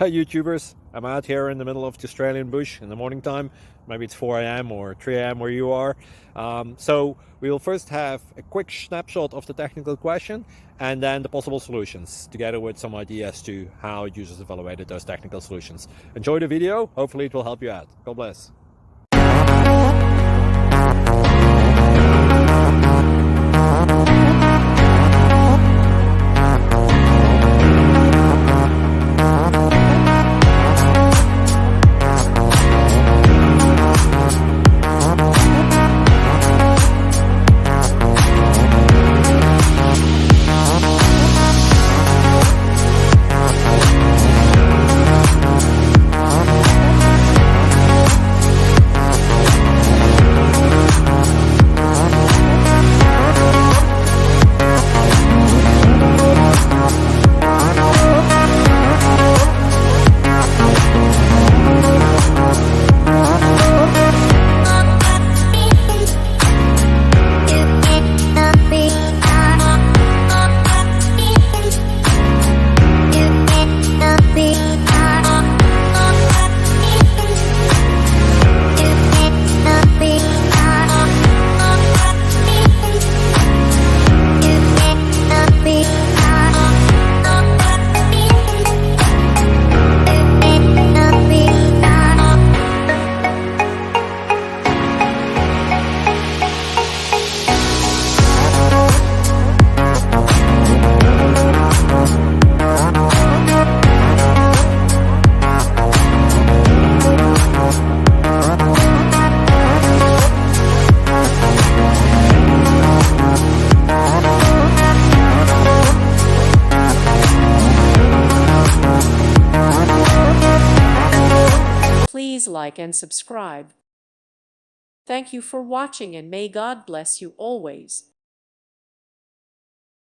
Hi YouTubers, I'm out here in the middle of the Australian bush in the morning time. Maybe it's 4 a.m. or 3 a.m. where you are. So we'll first have a quick snapshot of the technical question and then the possible solutions, together with some ideas to how users evaluated those technical solutions. Enjoy the video, hopefully it will help you out. God bless. Please like and subscribe. Thank you for watching and may God bless you always.